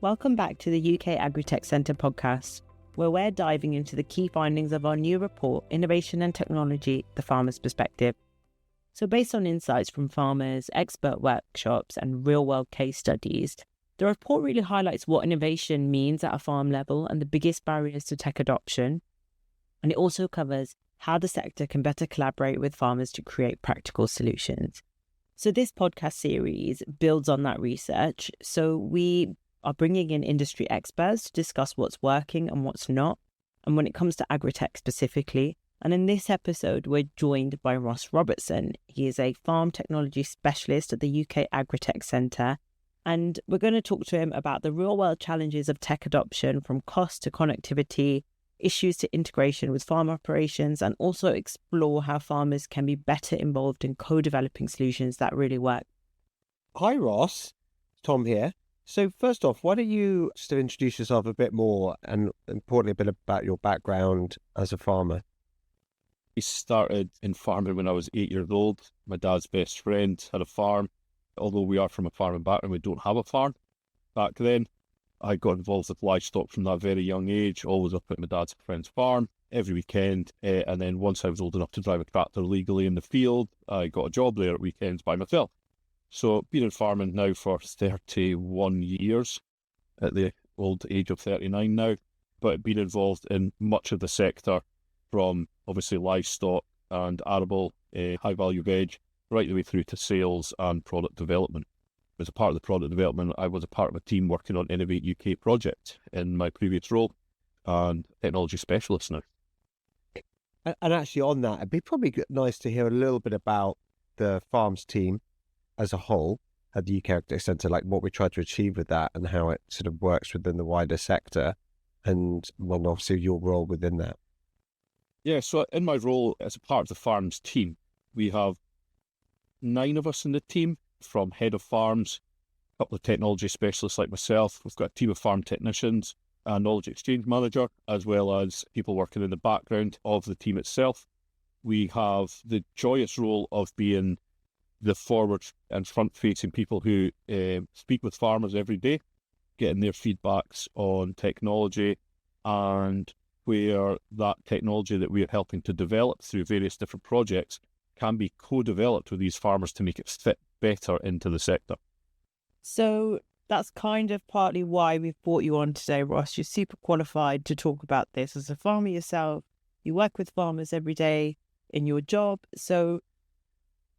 Welcome back to the UK Agri-Tech Centre podcast, where we're diving into the key findings of our new report, Innovation and Technology, the Farmer's Perspective. So based on insights from farmers, expert workshops and real-world case studies, the report really highlights what innovation means at a farm level and the biggest barriers to tech adoption. And it also covers how the sector can better collaborate with farmers to create practical solutions. So this podcast series builds on that research. So we are bringing in industry experts to discuss what's working and what's not, and when it comes to agri-tech specifically. And in this episode, we're joined by Robertson. He is a farm technology specialist at the UK Agri-Tech Centre, and we're going to talk to him about the real-world challenges of tech adoption, from cost to connectivity, issues to integration with farm operations, and also explore how farmers can be better involved in co-developing solutions that really work. Hi Ross, Tom here. So first off, why don't you just introduce yourself a bit more and importantly a bit about your background as a farmer? I started in farming when I was 8 years old. My dad's best friend had a farm. Although we are from a farming background, we don't have a farm. Back then, I got involved with livestock from that very young age, always up at my dad's friend's farm every weekend. And then once I was old enough to drive a tractor legally in the field, I got a job there at weekends by myself. So been in farming now for 31 years, at the old age of 39 now, but been involved in much of the sector, from obviously livestock and arable, high-value veg, right the way through to sales and product development. As a part of the product development, I was a part of a team working on Innovate UK project in my previous role, and technology specialist now. And actually on that, it'd be probably nice to hear a little bit about the farms team as a whole at the UK Agri-Tech Centre, like what we try to achieve with that and how it sort of works within the wider sector, and well, obviously your role within that. Yeah, so in my role as a part of the farms team, we have 9 of us in the team, from head of farms, a couple of technology specialists like myself. We've got a team of farm technicians, a knowledge exchange manager, as well as people working in the background of the team itself. We have the joyous role of being the forward and front-facing people who speak with farmers every day, getting their feedbacks on technology and where that technology that we're helping to develop through various different projects can be co-developed with these farmers to make it fit better into the sector. So that's kind of partly why we've brought you on today, Ross. You're super qualified to talk about this. As a farmer yourself, you work with farmers every day in your job. So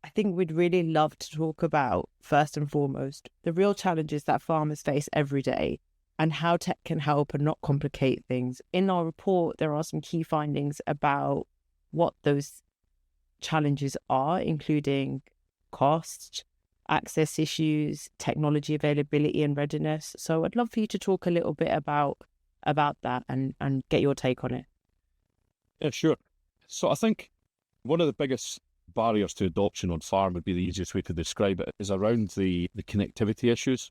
I think we'd really love to talk about, first and foremost, the real challenges that farmers face every day and how tech can help and not complicate things. In our report, there are some key findings about what those challenges are, including cost, access issues, technology availability and readiness. So I'd love for you to talk a little bit about that and get your take on it. Yeah, sure. So I think one of the biggest barriers to adoption on farm would be the easiest way to describe it, is around the connectivity issues.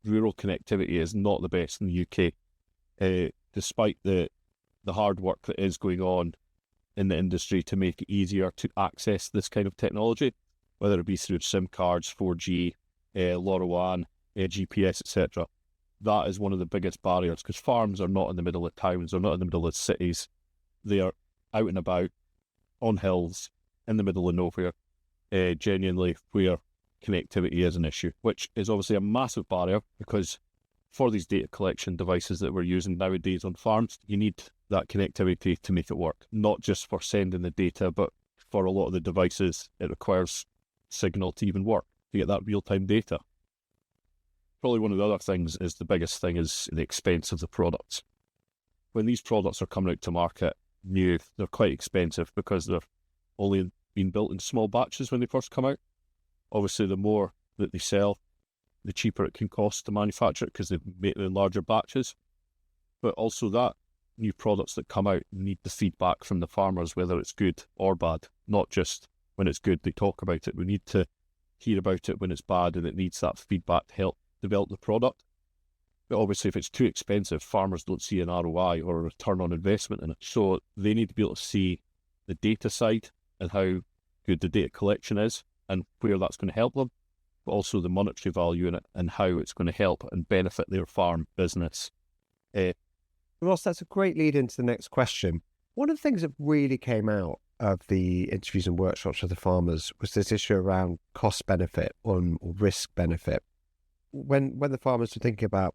Rural connectivity is not the best in the UK, despite the hard work that is going on in the industry to make it easier to access this kind of technology, whether it be through SIM cards, 4G, LoRaWAN, GPS, etc. That is one of the biggest barriers, because farms are not in the middle of towns, they're not in the middle of cities. They are out and about, on hills, in the middle of nowhere, genuinely where connectivity is an issue, which is obviously a massive barrier, because for these data collection devices that we're using nowadays on farms, you need that connectivity to make it work, not just for sending the data, but for a lot of the devices, it requires signal to even work, to get that real-time data. Probably one of the other things is the biggest thing is the expense of the products. When these products are coming out to market new, they're quite expensive because they're only being built in small batches when they first come out. Obviously, the more that they sell, the cheaper it can cost to manufacture it, because they make them in larger batches. But also that new products that come out need the feedback from the farmers, whether it's good or bad, not just when it's good they talk about it. We need to hear about it when it's bad, and it needs that feedback to help develop the product. But obviously, if it's too expensive, farmers don't see an ROI or a return on investment in it. So they need to be able to see the data side and how good the data collection is and where that's going to help them. but also the monetary value in it and how it's going to help and benefit their farm business. Ross, that's a great lead into the next question. One of the things that really came out of the interviews and workshops with the farmers was this issue around cost benefit or risk benefit. When the farmers were thinking about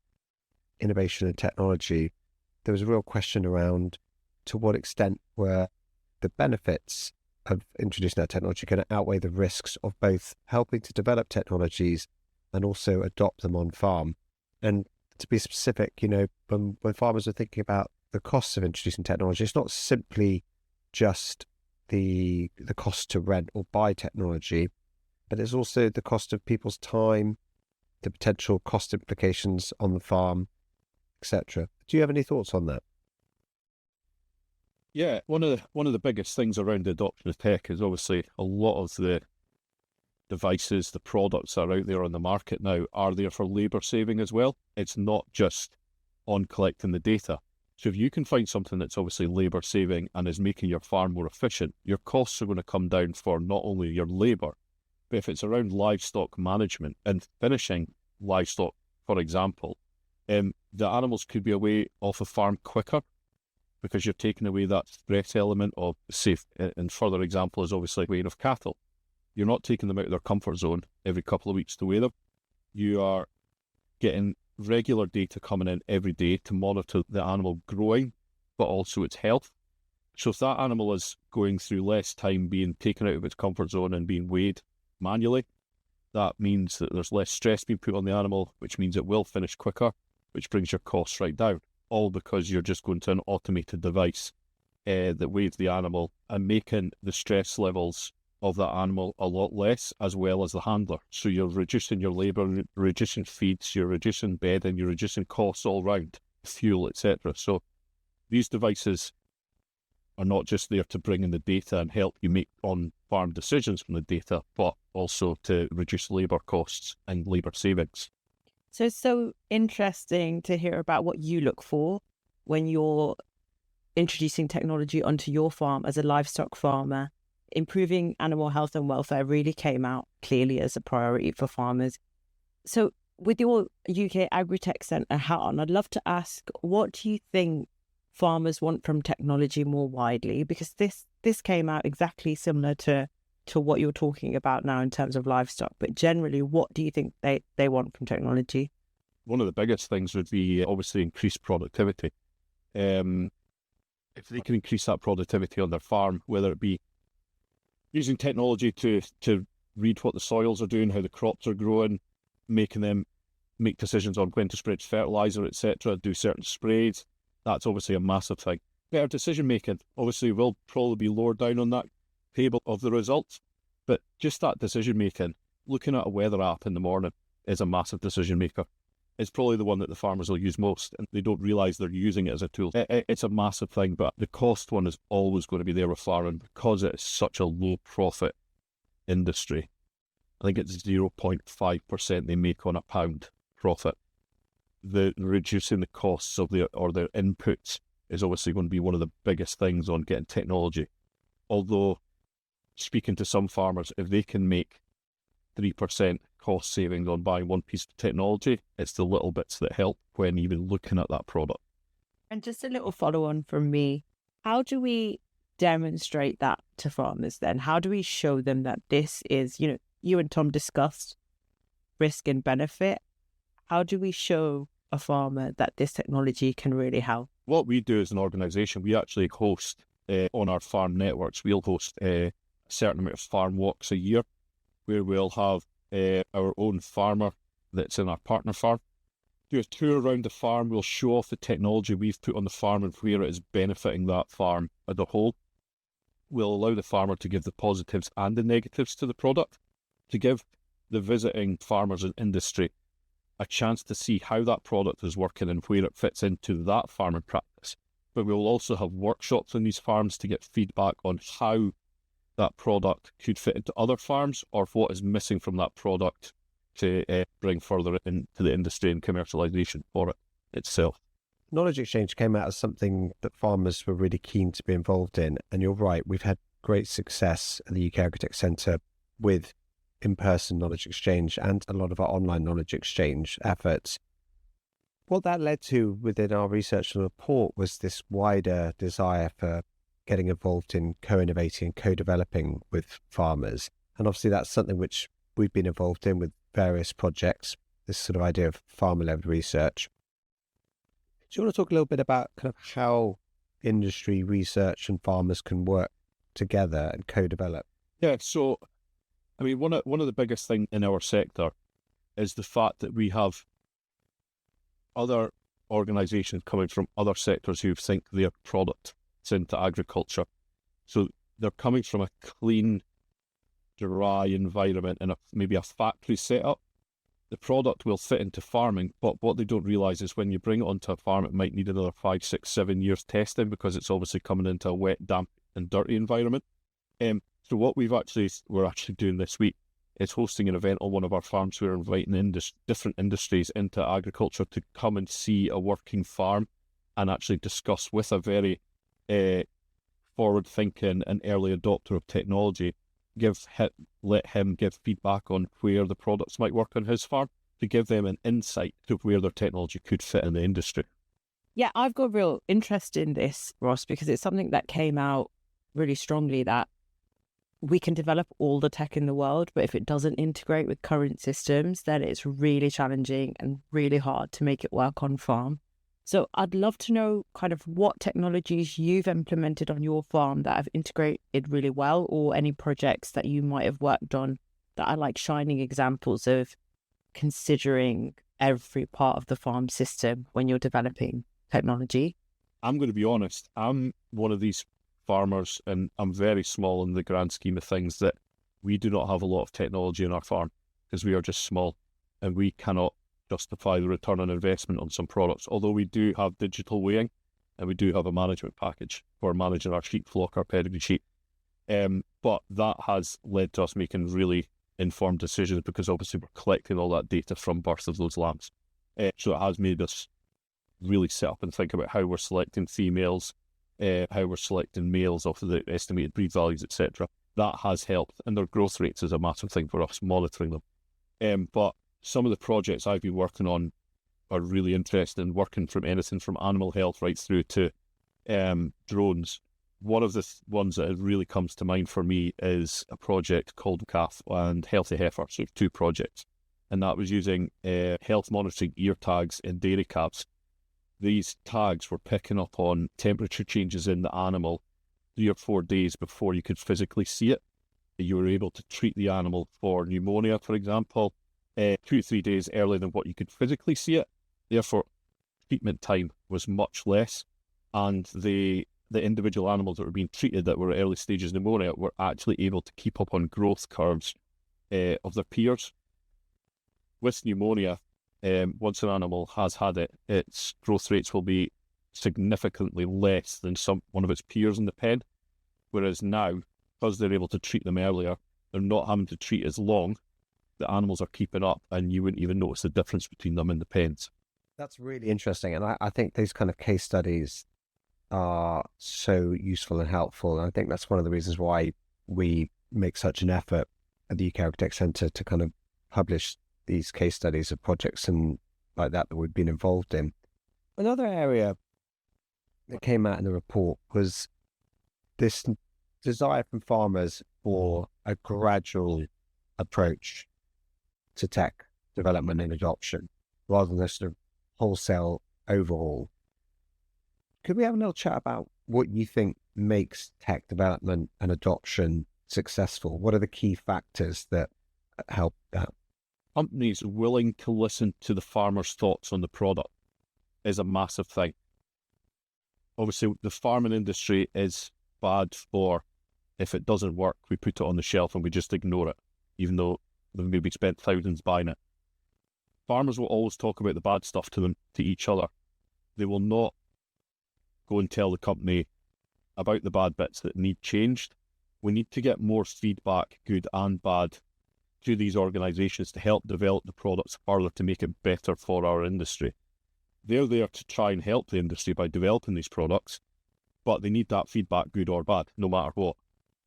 innovation and technology, there was a real question around to what extent were the benefits of introducing that technology going to outweigh the risks of both helping to develop technologies and also adopt them on farm. And to be specific, when farmers are thinking about the costs of introducing technology, it's not simply just the cost to rent or buy technology, but there's also the cost of people's time, the potential cost implications on the farm, etc. Do you have any thoughts on that? Yeah, one of the biggest things around the adoption of tech is obviously a lot of the devices, the products that are out there on the market now are there for labour saving as well. It's not just on collecting the data. So if you can find something that's obviously labour saving and is making your farm more efficient, your costs are going to come down for not only your labour, but if it's around livestock management and finishing livestock, for example, the animals could be away off a farm quicker because you're taking away that stress element of safe. And further example is obviously weighing of cattle. You're not taking them out of their comfort zone every couple of weeks to weigh them. You are getting regular data coming in every day to monitor the animal growing, but also its health. So if that animal is going through less time being taken out of its comfort zone and being weighed manually, that means that there's less stress being put on the animal, which means it will finish quicker, which brings your costs right down. All because you're just going to an automated device that weighs the animal and making the stress levels of that animal a lot less, as well as the handler. So you're reducing your labour, reducing feeds, you're reducing bedding, you're reducing costs all round, fuel, etc. So these devices are not just there to bring in the data and help you make on-farm decisions from the data, but also to reduce labour costs and labour savings. So it's so interesting to hear about what you look for when you're introducing technology onto your farm as a livestock farmer. Improving animal health and welfare really came out clearly as a priority for farmers. So with your UK Agri-Tech Centre hat on, I'd love to ask, what do you think farmers want from technology more widely? Because this came out exactly similar to what you're talking about now in terms of livestock, but generally, what do you think they want from technology? One of the biggest things would be obviously increased productivity. If they can increase that productivity on their farm, whether it be using technology to read what the soils are doing, how the crops are growing, making them make decisions on when to spread fertiliser, etc., do certain sprays, that's obviously a massive thing. Better decision making, obviously, will probably be lower down on that table of the results, but just that decision making, looking at a weather app in the morning is a massive decision maker. It's probably the one that the farmers will use most, and they don't realise they're using it as a tool. It's a massive thing, but the cost one is always going to be there with farming because it is such a low profit industry. I think it's 0.5% they make on a pound profit. The reducing the costs of their inputs is obviously going to be one of the biggest things on getting technology. Although, speaking to some farmers, if they can make 3% cost savings on buying one piece of technology, it's the little bits that help when even looking at that product. And just a little follow on from me, how do we demonstrate that to farmers then? How do we show them that this is, you and Tom discussed risk and benefit. How do we show a farmer that this technology can really help? What we do as an organisation, we actually host on our farm networks, we'll host a certain amount of farm walks a year where we'll have our own farmer that's in our partner farm do a tour around the farm. We'll show off the technology we've put on the farm and where it is benefiting that farm as a whole. We'll allow the farmer to give the positives and the negatives to the product, to give the visiting farmers in industry a chance to see how that product is working and where it fits into that farming practice. But we'll also have workshops on these farms to get feedback on how that product could fit into other farms or what is missing from that product to bring further into the industry and commercialisation for it itself. Knowledge exchange came out as something that farmers were really keen to be involved in. And you're right, we've had great success at the UK Agri-Tech Centre with in-person knowledge exchange and a lot of our online knowledge exchange efforts. What that led to within our research and report was this wider desire for getting involved in co-innovating and co-developing with farmers. And obviously that's something which we've been involved in with various projects, this sort of idea of farmer-led research. Do you want to talk a little bit about kind of how industry, research and farmers can work together and co-develop? Yeah, so, I mean, one of the biggest things in our sector is the fact that we have other organisations coming from other sectors who think their product is into agriculture. So they're coming from a clean, dry environment and maybe a factory setup. The product will fit into farming, but what they don't realise is when you bring it onto a farm, it might need another 5, 6, 7 years testing because it's obviously coming into a wet, damp and dirty environment. So what we're actually doing this week is hosting an event on one of our farms. We're inviting different industries into agriculture to come and see a working farm and actually discuss with a very forward-thinking and early adopter of technology, let him give feedback on where the products might work on his farm to give them an insight to where their technology could fit in the industry. Yeah, I've got real interest in this, Ross, because it's something that came out really strongly that we can develop all the tech in the world, but if it doesn't integrate with current systems, then it's really challenging and really hard to make it work on farm. So I'd love to know kind of what technologies you've implemented on your farm that have integrated really well, or any projects that you might have worked on that are like shining examples of considering every part of the farm system when you're developing technology. I'm going to be honest, I'm one of these farmers and I'm very small in the grand scheme of things that we do not have a lot of technology on our farm because we are just small and we cannot justify the return on investment on some products, although we do have digital weighing and we do have a management package for managing our sheep flock, our pedigree sheep. But that has led to us making really informed decisions because obviously we're collecting all that data from birth of those lambs. So it has made us really sit up and think about how we're selecting females, how we're selecting males off of the estimated breed values, etc. That has helped, and their growth rates is a massive thing for us, monitoring them. But some of the projects I've been working on are really interesting, working from anything from animal health right through to drones. One of the ones that really comes to mind for me is a project called Calf and Healthy Heifer, so 2 projects. And that was using health monitoring ear tags in dairy calves. These tags were picking up on temperature changes in the animal 3 or 4 days before you could physically see it. You were able to treat the animal for pneumonia, for example, 2 to 3 days earlier than what you could physically see it. Therefore, treatment time was much less, and the individual animals that were being treated that were at early stages of pneumonia were actually able to keep up on growth curves of their peers. With pneumonia, once an animal has had it, its growth rates will be significantly less than one of its peers in the pen, whereas now, because they're able to treat them earlier, they're not having to treat as long. The animals are keeping up and you wouldn't even notice the difference between them in the pens. That's really interesting. And I think these kind of case studies are so useful and helpful. And I think that's one of the reasons why we make such an effort at the UK Agri-Tech Centre to kind of publish these case studies of projects and like that we've been involved in. Another area that came out in the report was this desire from farmers for a gradual approach to tech development and adoption rather than a sort of wholesale overhaul. Could we have a little chat about what you think makes tech development and adoption successful? What are the key factors that help that? Companies willing to listen to the farmer's thoughts on the product is a massive thing. Obviously, the farming industry is bad for, if it doesn't work, we put it on the shelf and we just ignore it, even though they've maybe spent thousands buying it. Farmers will always talk about the bad stuff to each other. They will not go and tell the company about the bad bits that need changed. We need to get more feedback, good and bad, to these organisations to help develop the products further to make it better for our industry. They're there to try and help the industry by developing these products, but they need that feedback, good or bad, no matter what.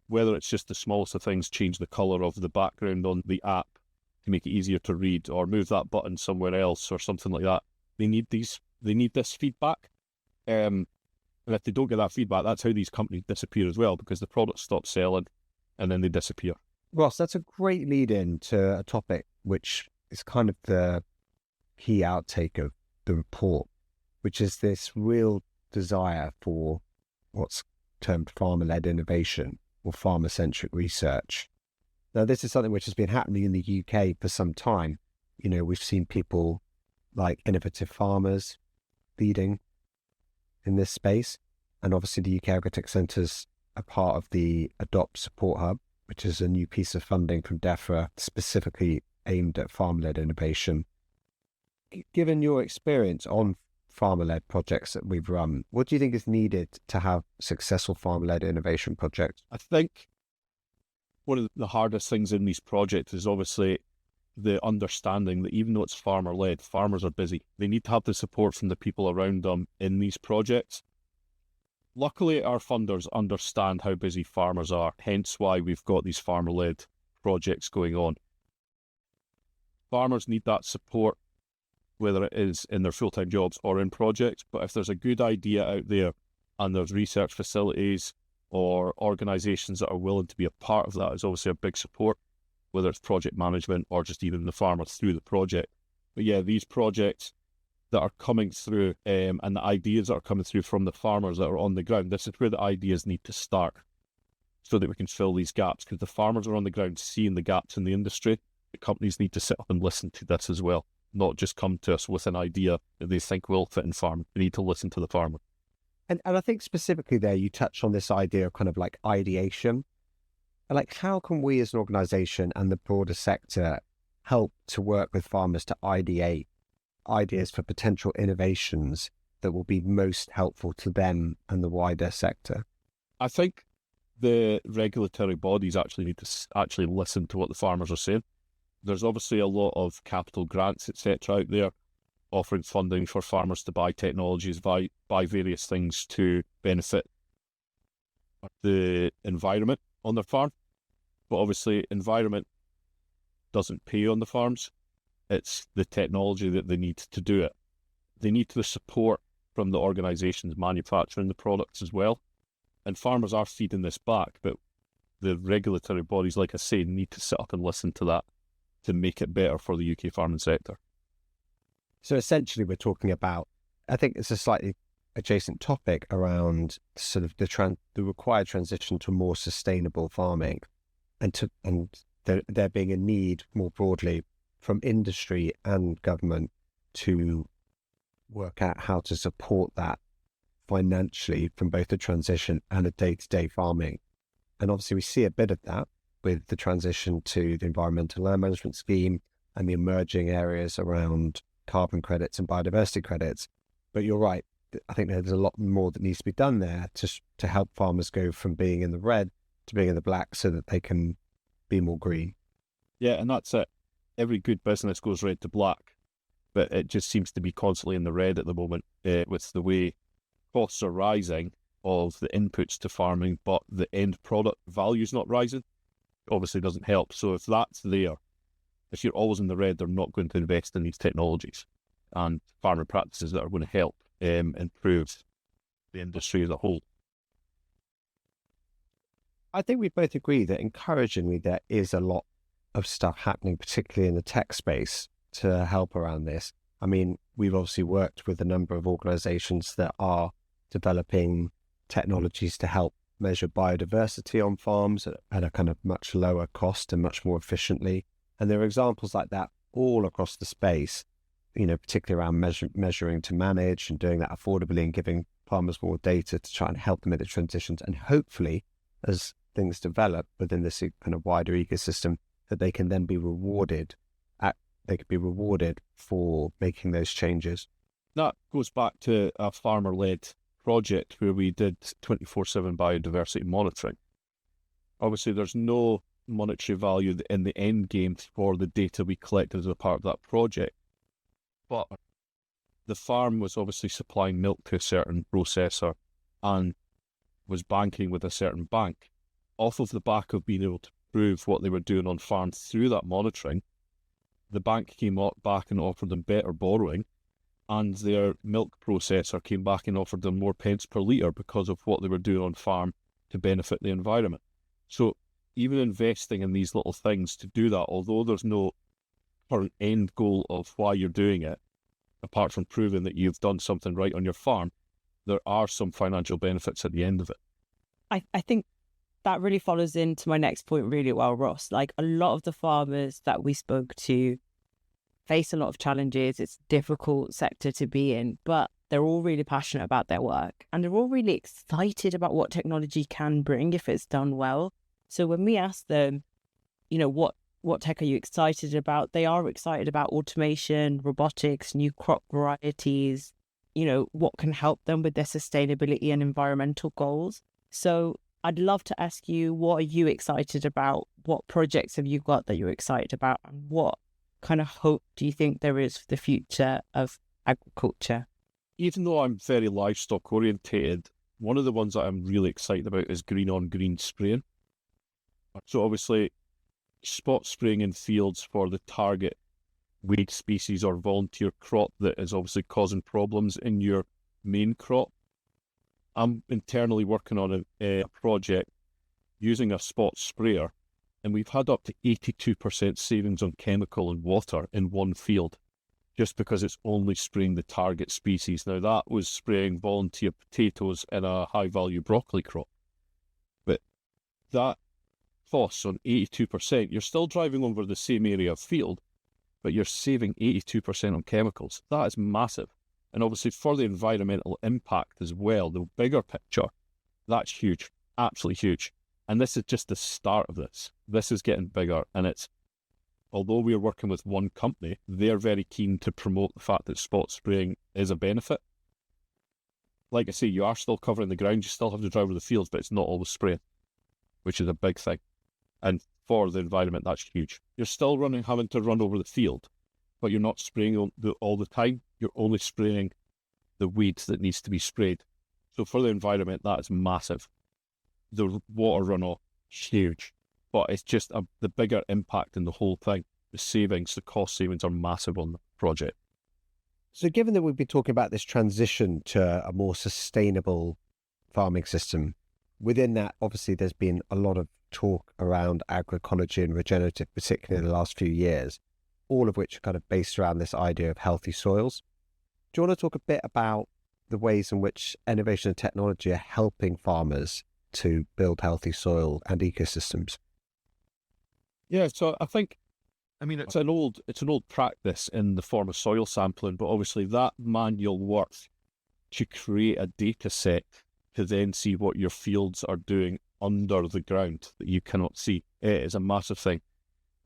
whether it's just the smallest of things, change the colour of the background on the app to make it easier to read, or move that button somewhere else or something like that. They need this feedback. And if they don't get that feedback, that's how these companies disappear as well, because the products stop selling and then they disappear. Ross, that's a great lead in to a topic which is kind of the key outtake of the report, which is this real desire for what's termed farmer-led innovation or farmer-centric research. Now, this is something which has been happening in the UK for some time. You know, we've seen people like Innovative Farmers leading in this space. And obviously the UK Agri-Tech Centre's a part of the Adopt Support Hub, which is a new piece of funding from DEFRA specifically aimed at farm-led innovation. Given your experience on farmer-led projects that we've run, what do you think is needed to have successful farmer-led innovation projects? I think one of the hardest things in these projects is obviously the understanding that even though it's farmer-led, farmers are busy. They need to have the support from the people around them in these projects. Luckily, our funders understand how busy farmers are, hence why we've got these farmer-led projects going on. Farmers need that support, whether it is in their full-time jobs or in projects, but if there's a good idea out there and there's research facilities or organisations that are willing to be a part of that, is obviously a big support, whether it's project management or just even the farmer through the project. But yeah, these projects that are coming through and the ideas that are coming through from the farmers that are on the ground, this is where the ideas need to start so that we can fill these gaps, because the farmers are on the ground seeing the gaps in the industry. The companies need to sit up and listen to this as well, not just come to us with an idea that they think will fit in farm. They need to listen to the farmer. And I think specifically there, you touch on this idea of kind of like ideation. Like, how can we as an organisation and the broader sector help to work with farmers to ideate ideas for potential innovations that will be most helpful to them and the wider sector? I think the regulatory bodies actually need to actually listen to what the farmers are saying. There's obviously a lot of capital grants, etc. out there offering funding for farmers to buy technologies, buy various things to benefit the environment on their farm. But obviously environment doesn't pay on the farms. It's the technology that they need to do it. They need the support from the organisations manufacturing the products as well. And farmers are feeding this back, but the regulatory bodies, like I say, need to sit up and listen to that to make it better for the UK farming sector. So essentially we're talking about, I think it's a slightly adjacent topic around sort of the required transition to more sustainable farming, and there being a need more broadly from industry and government to work out how to support that financially from both a transition and a day-to-day farming. And obviously we see a bit of that with the transition to the environmental land management scheme and the emerging areas around carbon credits and biodiversity credits. But you're right, I think there's a lot more that needs to be done there to help farmers go from being in the red to being in the black so that they can be more green. Yeah, and that's it. Every good business goes red to black, but it just seems to be constantly in the red at the moment with the way costs are rising of the inputs to farming, but the end product value is not rising. Obviously doesn't help. So if that's there, if you're always in the red, they're not going to invest in these technologies and farming practices that are going to help improve the industry as a whole. I think we both agree that encouragingly there is a lot of stuff happening, particularly in the tech space, to help around this. I mean, we've obviously worked with a number of organizations that are developing technologies to help measure biodiversity on farms at a kind of much lower cost and much more efficiently. And there are examples like that all across the space, you know, particularly around measuring to manage and doing that affordably and giving farmers more data to try and help them in the transitions. And hopefully, as things develop within this kind of wider ecosystem, that they can then be rewarded for making those changes. That goes back to a farmer-led project where we did 24/7 biodiversity monitoring. Obviously, there's no monetary value in the end game for the data we collected as a part of that project, but the farm was obviously supplying milk to a certain processor and was banking with a certain bank. off of the back of being able to prove what they were doing on farm through that monitoring, the bank came back and offered them better borrowing, and their milk processor came back and offered them more pence per litre because of what they were doing on farm to benefit the environment. So even investing in these little things to do that, although there's no current end goal of why you're doing it, apart from proving that you've done something right on your farm, there are some financial benefits at the end of it. I think that really follows into my next point really well, Ross. Like, a lot of the farmers that we spoke to face a lot of challenges. It's a difficult sector to be in, but they're all really passionate about their work, and they're all really excited about what technology can bring if it's done well. So when we ask them, what tech are you excited about? They are excited about automation, robotics, new crop varieties, what can help them with their sustainability and environmental goals. So I'd love to ask you, what are you excited about? What projects have you got that you're excited about? And what kind of hope do you think there is for the future of agriculture? Even though I'm very livestock orientated, one of the ones that I'm really excited about is green on green spraying. So obviously, spot spraying in fields for the target weed species or volunteer crop that is obviously causing problems in your main crop. I'm internally working on a project using a spot sprayer, and we've had up to 82% savings on chemical and water in one field, just because it's only spraying the target species. Now, that was spraying volunteer potatoes in a high-value broccoli crop. But that costs on 82%. You're still driving over the same area of field, but you're saving 82% on chemicals. That is massive. And obviously for the environmental impact as well, the bigger picture, that's huge, absolutely huge. And this is just the start of this. This is getting bigger, and although we're working with one company, they're very keen to promote the fact that spot spraying is a benefit. Like I say, you are still covering the ground, you still have to drive over the fields, but it's not always spraying, which is a big thing. And for the environment, that's huge. You're still having to run over the field, but you're not spraying all the time. You're only spraying the weeds that needs to be sprayed. So for the environment, that is massive. The water runoff, huge. But it's just the bigger impact in the whole thing. The savings, the cost savings are massive on the project. So given that we've been talking about this transition to a more sustainable farming system, within that, obviously, there's been a lot of talk around agroecology and regenerative, particularly in the last few years, all of which are kind of based around this idea of healthy soils. Do you want to talk a bit about the ways in which innovation and technology are helping farmers to build healthy soil and ecosystems? Yeah, so I think, it's an old practice in the form of soil sampling, but obviously that manual work to create a data set to then see what your fields are doing under the ground that you cannot see, it is a massive thing.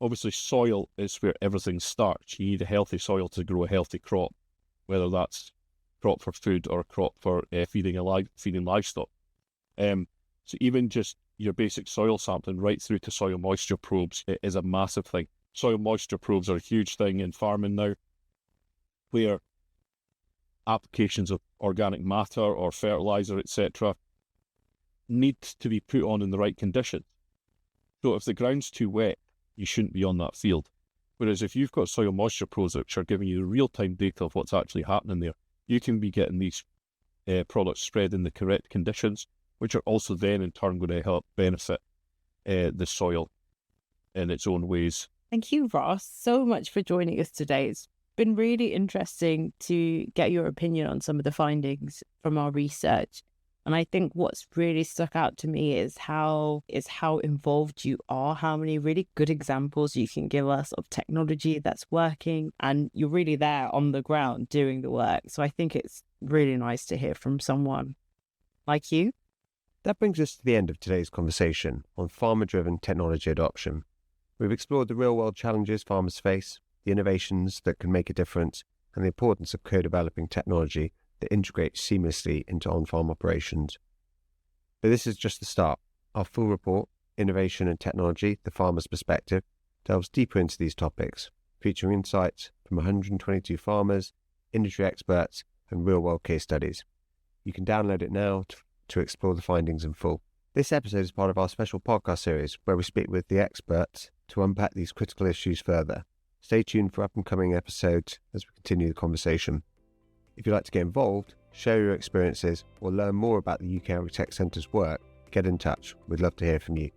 Obviously, soil is where everything starts. You need a healthy soil to grow a healthy crop, whether that's crop for food or a crop for feeding livestock. So even just your basic soil sampling right through to soil moisture probes, it is a massive thing. Soil moisture probes are a huge thing in farming now, where applications of organic matter or fertilizer, etc., need to be put on in the right conditions. So if the ground's too wet, you shouldn't be on that field. Whereas if you've got soil moisture probes which are giving you real-time data of what's actually happening there, you can be getting these products spread in the correct conditions, which are also then in turn going to help benefit the soil in its own ways. Thank you, Ross, so much for joining us today. It's been really interesting to get your opinion on some of the findings from our research. And I think what's really stuck out to me is how involved you are, how many really good examples you can give us of technology that's working, and you're really there on the ground doing the work. So I think it's really nice to hear from someone like you. That brings us to the end of today's conversation on farmer-driven technology adoption. We've explored the real-world challenges farmers face, the innovations that can make a difference, and the importance of co-developing technology that integrates seamlessly into on-farm operations. But this is just the start. Our full report, Innovation and Technology, the Farmer's Perspective, delves deeper into these topics, featuring insights from 122 farmers, industry experts, and real-world case studies. You can download it now to explore the findings in full. This episode is part of our special podcast series where we speak with the experts to unpack these critical issues further. Stay tuned for up-and-coming episodes as we continue the conversation. If you'd like to get involved, share your experiences, or learn more about the UK Agri-Tech Centre's work, get in touch. We'd love to hear from you.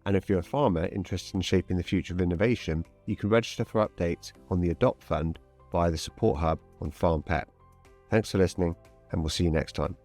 And if you're a farmer interested in shaping the future of innovation, you can register for updates on the Adopt Fund via the support hub on FarmPet. Thanks for listening, and we'll see you next time.